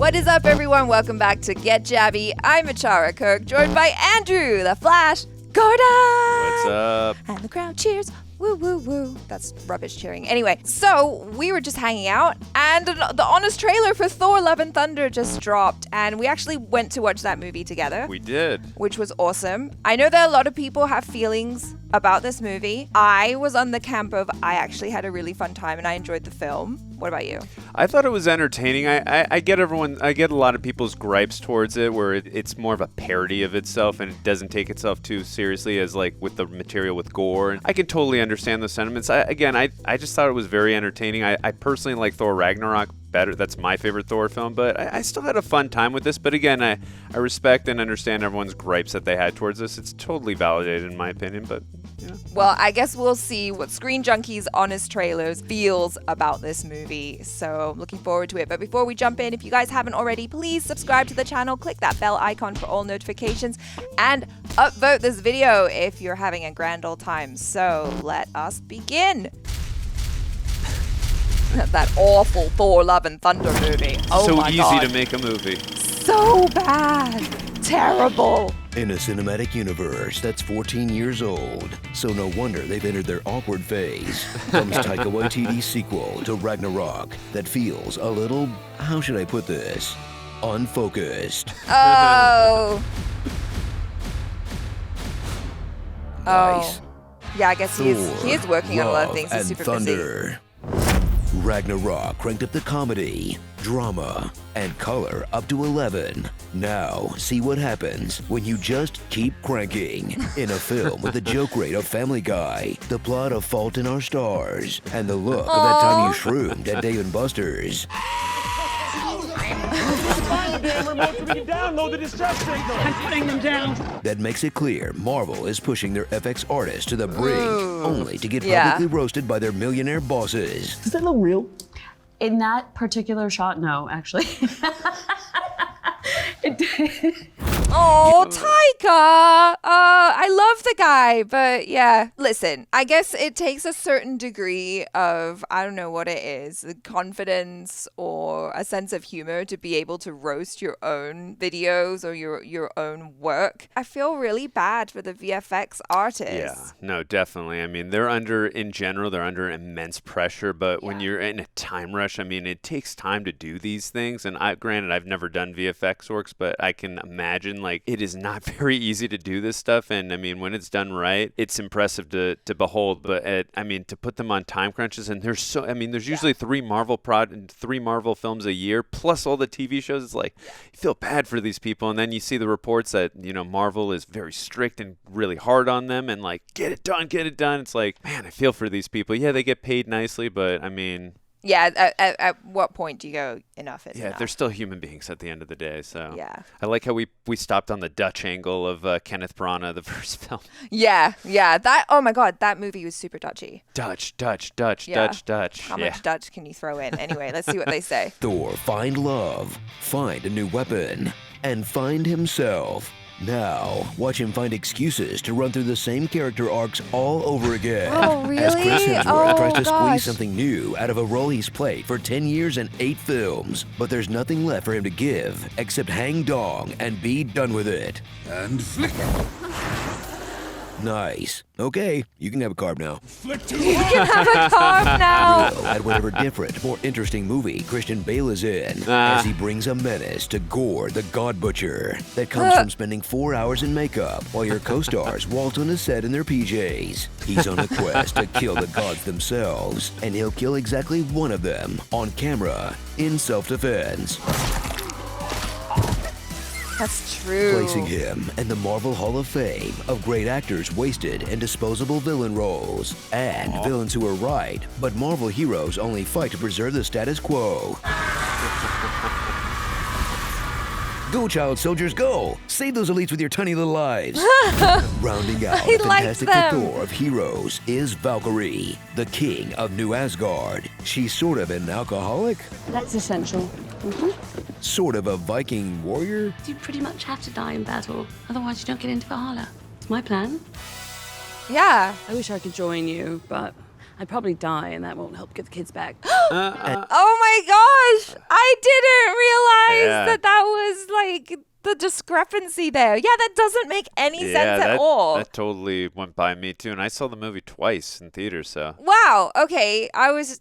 What is up, everyone? Welcome back to Get Jabby. I'm ACHARA KIRK, joined by Andrew, the Flash, Gordon. What's up? And the crowd cheers. Woo, woo, woo. That's rubbish cheering. Anyway, so we were just hanging out, and the honest trailer for Thor Love and Thunder just dropped, and we actually went to watch that movie together. We did. Which was awesome. I know that a lot of people have feelings about this movie. I was on the camp of I actually had a really fun time and I enjoyed the film. What about you? I thought it was entertaining. I get a lot of people's gripes towards it where it's more of a parody of itself and it doesn't take itself too seriously as like with the material with Gorr. And I can totally understand the sentiments. I just thought it was very entertaining. I personally like Thor Ragnarok better. That's my favorite Thor film, but I still had a fun time with this. But again, I respect and understand everyone's gripes that they had towards this. It's totally validated in my opinion, but yeah. Well, I guess we'll see what Screen Junkie's honest trailers feels about this movie. So I'm looking forward to it. But before we jump in, if you guys haven't already, please subscribe to the channel, click that bell icon for all notifications, and upvote this video if you're having a grand old time. So let us begin. That awful Thor Love and Thunder movie. Oh so my easy God. to make a movie. So bad. Terrible. In a cinematic universe that's 14 years old, so no wonder they've entered their awkward phase, comes Taika Waititi's sequel to Ragnarok that feels a little, how should I put this, unfocused. Oh. Nice. Oh. Yeah, I guess he is working on a lot of Love things. He's and super Thunder. Ragnarok cranked up the comedy, drama, and color up to 11. Now, see what happens when you just keep cranking in a film with the joke rate of Family Guy, the plot of Fault in Our Stars, and the look of that time you shroomed at Dave & Buster's. Download the distress signal. I'm putting them down. That makes it clear Marvel is pushing their FX artists to the brink, only to get Yeah. publicly roasted by their millionaire bosses. Does that look real? In that particular shot, no, actually. Oh, Taika! I love the guy, but yeah. Listen, I guess it takes a certain degree of, I don't know what it is, confidence or a sense of humor to be able to roast your own videos or your own work. I feel really bad for the VFX artists. Yeah, no, definitely. I mean, they're under immense pressure, but when you're in a time rush, I mean, it takes time to do these things. And granted, I've never done VFX works, but I can imagine like it is not very easy to do this stuff. And I mean, when it's done right, it's impressive to behold. But to put them on time crunches, and there's usually three Marvel films a year plus all the TV shows. It's like you feel bad for these people, and then you see the reports that Marvel is very strict and really hard on them, and like get it done. It's like, man, I feel for these people. Yeah, they get paid nicely, but I mean. Yeah, at what point do you go, enough is enough? They're still human beings at the end of the day, so. Yeah. I like how we stopped on the Dutch angle of Kenneth Branagh, the first film. Yeah. That, oh my God, that movie was super Dutchy. Dutch. How much Dutch can you throw in? Anyway, let's see what they say. Thor find love, find a new weapon, and find himself. Now, watch him find excuses to run through the same character arcs all over again. Oh, really? As Chris Hemsworth tries to gosh. squeeze something new out of a role he's played for 10 years and 8 films. But there's nothing left for him to give except hang dong and be done with it. And flick. Nice. Okay, you can have a carb now. Flick too You can have a carb now. Well, at whatever different, more interesting movie Christian Bale is in, as he brings a menace to Gorr, the God Butcher, that comes from spending 4 hours in makeup while your co-stars waltz on a set in their PJs. He's on a quest to kill the gods themselves, and he'll kill exactly one of them on camera in self-defense. That's true. Placing him in the Marvel Hall of Fame of great actors wasted in disposable villain roles. And villains who are right, but Marvel heroes only fight to preserve the status quo. Go, child soldiers, go! Save those elites with your tiny little lives. Rounding out the fantastic Thor of heroes is Valkyrie, the king of New Asgard. She's sort of an alcoholic, That's essential. sort of a Viking warrior. You pretty much have to die in battle, otherwise you don't get into Valhalla. It's my plan. Yeah. I wish I could join you, but I'd probably die, and that won't help get the kids back. Oh my gosh! I didn't realize that was like the discrepancy there. Yeah, that doesn't make any sense at all. That totally went by me too, and I saw the movie twice in theaters. So wow. Okay,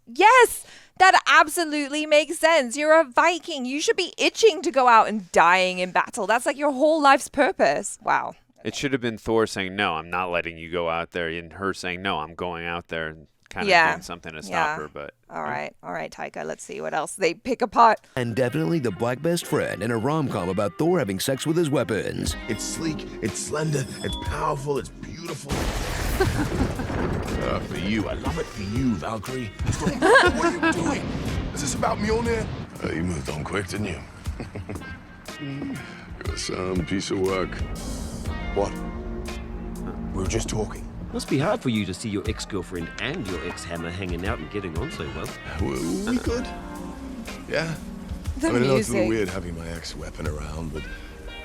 yes. That absolutely makes sense. You're a Viking. You should be itching to go out and dying in battle. That's like your whole life's purpose. Wow. It should have been Thor saying, "No, I'm not letting you go out there," and her saying, "No, I'm going out there," and kind of doing something to stop her. But all right, Taika. Let's see what else they pick apart. And definitely the black best friend in a rom-com about Thor having sex with his weapons. It's sleek, it's slender, it's powerful, it's beautiful. For you, I love it for you, Valkyrie. What are you doing? Is this about Mjolnir? You moved on quick, didn't you? You're some piece of work. What? We were just talking. Must be hard for you to see your ex-girlfriend and your ex-hammer hanging out and getting on so well. We could. Yeah. The I know it's a music. little weird having my ex-weapon around, but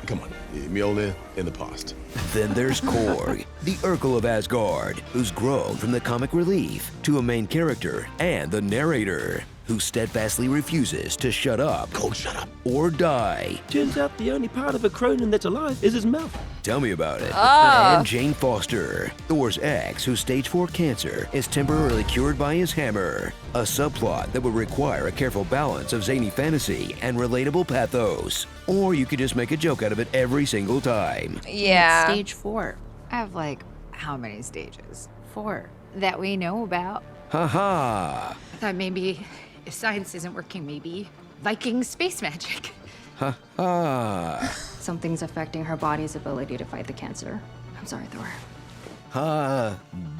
come on, Mjolnir in the past. Then there's Korg, the Urkel of Asgard, who's grown from the comic relief to a main character and the narrator, who steadfastly refuses to shut up. Korg, shut up. Or die. Turns out the only part of a Cronin that's alive is his mouth. Tell me about it. And Jane Foster, Thor's ex, whose stage 4 cancer is temporarily cured by his hammer. A subplot that would require a careful balance of zany fantasy and relatable pathos. Or you could just make a joke out of it every single time. Yeah. Stage 4. I have like, how many stages? 4. That we know about. Ha-ha. I thought maybe if science isn't working, maybe Viking space magic. Ha-ha. Something's affecting her body's ability to fight the cancer. I'm sorry, Thor.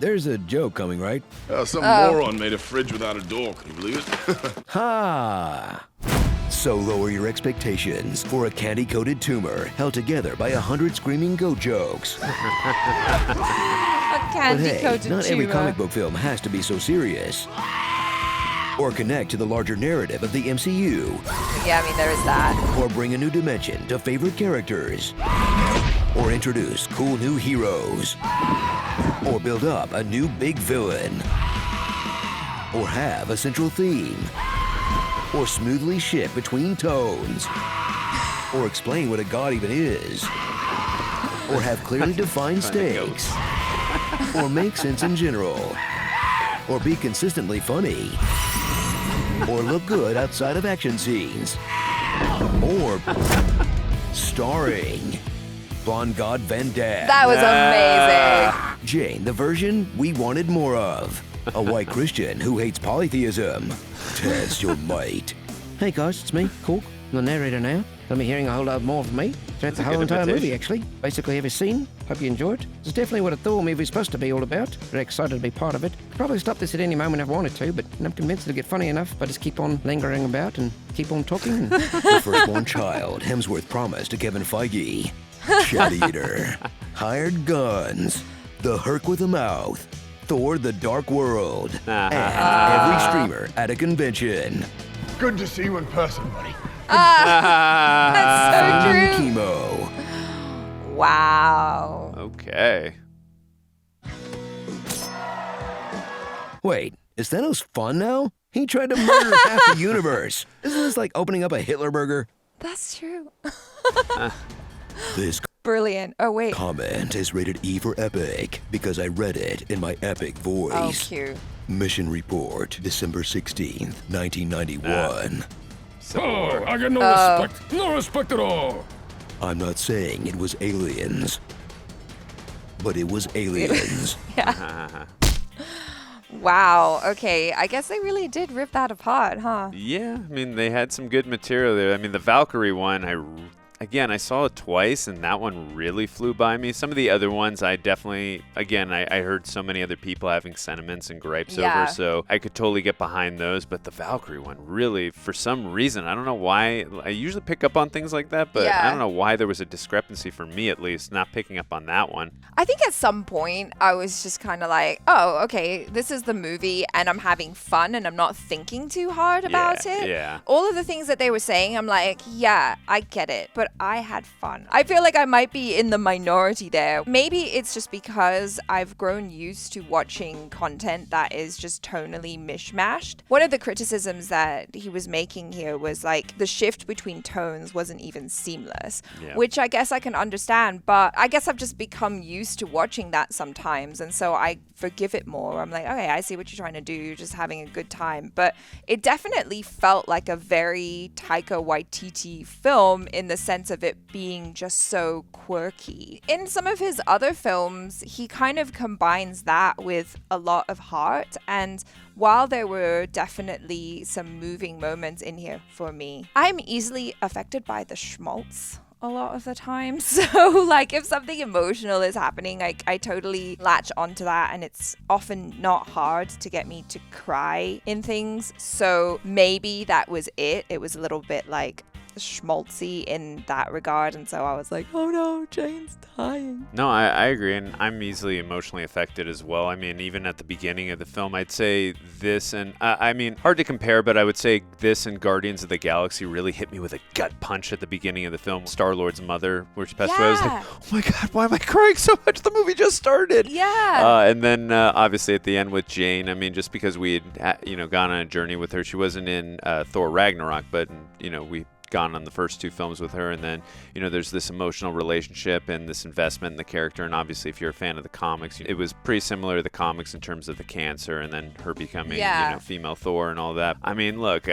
There's a joke coming, right? Some moron made a fridge without a door. Can you believe it? Ha! So lower your expectations for a candy-coated tumor held together by 100 screaming goat jokes. A But hey, candy-coated not every tumor. comic book film has to be so serious. Or connect to the larger narrative of the MCU. Yeah, I mean, there is that. Or bring a new dimension to favorite characters. Or introduce cool new heroes. Or build up a new big villain. Or have a central theme. Or smoothly shift between tones. Or explain what a god even is. Or have clearly defined stakes. Or make sense in general. Or be consistently funny. Or look good outside of action scenes. Or starring Bon God Van Dam. That was amazing. Jane, the version we wanted more of. A white Christian who hates polytheism. Test your might. Hey guys, it's me, Korg, the narrator now. Gonna be hearing a whole lot more from me throughout the whole entire movie, actually. Basically every scene. Hope you enjoyed. It's definitely what a Thor movie's supposed to be all about. Very excited to be part of it. Could probably stop this at any moment if I wanted to, but I'm convinced it'll get funny enough if I just keep on lingering about and keep on talking. The firstborn child Hemsworth promised to Kevin Feige. Chat eater. Hired guns. The Herc with a mouth. Thor the Dark World. And every streamer at a convention. Good to see you in person, buddy. That's so true. Chemo. Wow. okay. Wait, is Thanos fun now? He tried to murder half the universe. Isn't this like opening up a Hitler burger? That's true. This Brilliant. Oh, wait. comment is rated E for epic because I read it in my epic voice. Oh, cute. Mission report, December 16th, 1991. I got no respect. No respect at all. I'm not saying it was aliens, but it was aliens. Wow. Okay. I guess they really did rip that apart, huh? Yeah, I mean, they had some good material there. I mean, the Valkyrie one, I saw it twice, and that one really flew by me. Some of the other ones, I definitely, I heard so many other people having sentiments and gripes over, so I could totally get behind those. But the Valkyrie one, really, for some reason, I don't know why. I usually pick up on things like that, but I don't know why there was a discrepancy for me, at least, not picking up on that one. I think at some point I was just kind of like, oh, okay, this is the movie and I'm having fun and I'm not thinking too hard about it. Yeah. All of the things that they were saying, I'm like, yeah, I get it. But I had fun. I feel like I might be in the minority there. Maybe it's just because I've grown used to watching content that is just tonally mishmashed. One of the criticisms that he was making here was like the shift between tones wasn't even seamless, which I guess I can understand, but I guess I've just become used to watching that sometimes, and so I forgive it more. I'm like, okay, I see what you're trying to do. You're just having a good time. But it definitely felt like a very Taika Waititi film in the sense of it being just so quirky. In some of his other films, he kind of combines that with a lot of heart, and while there were definitely some moving moments in here for me, I'm easily affected by the schmaltz a lot of the time. So like if something emotional is happening, I totally latch onto that, and it's often not hard to get me to cry in things. So maybe that was it. It was a little bit like schmaltzy in that regard, and so I was like, oh no, Jane's dying. No, I agree, and I'm easily emotionally affected as well. I mean, even at the beginning of the film, I'd say this and I mean, hard to compare, but I would say this and Guardians of the Galaxy really hit me with a gut punch at the beginning of the film. Star-Lord's mother, where she passed away, I was like, oh my god, why am I crying so much? The movie just started. And then obviously at the end with Jane, I mean, just because we had gone on a journey with her, she wasn't in Thor Ragnarok, but we gone on the first two films with her, and then there's this emotional relationship and this investment in the character, and obviously if you're a fan of the comics, it was pretty similar to the comics in terms of the cancer and then her becoming female Thor and all that. I mean, look,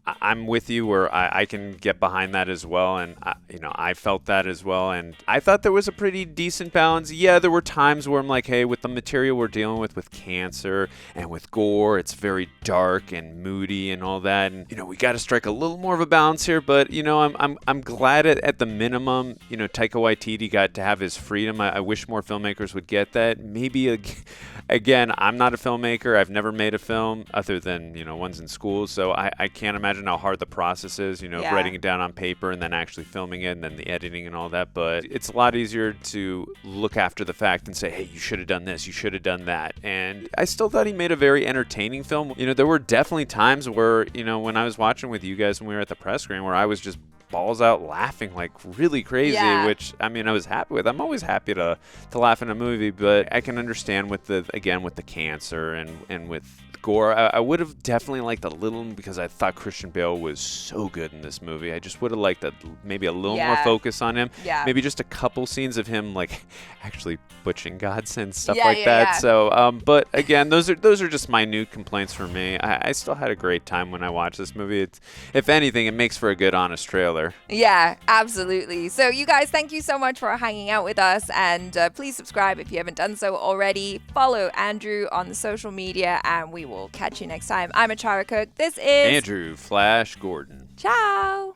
I'm with you where I can get behind that as well, and I felt that as well, and I thought there was a pretty decent balance. Yeah, there were times where I'm like, hey, with the material we're dealing with cancer and with Gorr, it's very dark and moody and all that, and we got to strike a little more of a balance here. But I'm glad at the minimum, Taika Waititi got to have his freedom. I wish more filmmakers would get that. Maybe again, I'm not a filmmaker. I've never made a film other than ones in school, so I can't imagine how hard the process is, writing it down on paper and then actually filming it and then the editing and all that. But it's a lot easier to look after the fact and say, hey, you should have done this, you should have done that. And I still thought he made a very entertaining film. There were definitely times where, when I was watching with you guys when we were at the press screen, where I was just balls out laughing like really crazy, which I mean I was happy with. I'm always happy to laugh in a movie, but I can understand with the cancer and with Gorr. I would have definitely liked a little, because I thought Christian Bale was so good in this movie. I just would have liked maybe a little more focus on him. Maybe just a couple scenes of him like actually butching gods and stuff like that. So but again, those are just minute complaints for me. I still had a great time when I watched this movie. It's, if anything, it makes for a good honest trailer. Yeah, absolutely. So you guys, thank you so much for hanging out with us, and please subscribe if you haven't done so already. Follow Andrew on the social media, and we will catch you next time. I'm ACHARA KIRK. This is Andrew Flash Gordon. Ciao.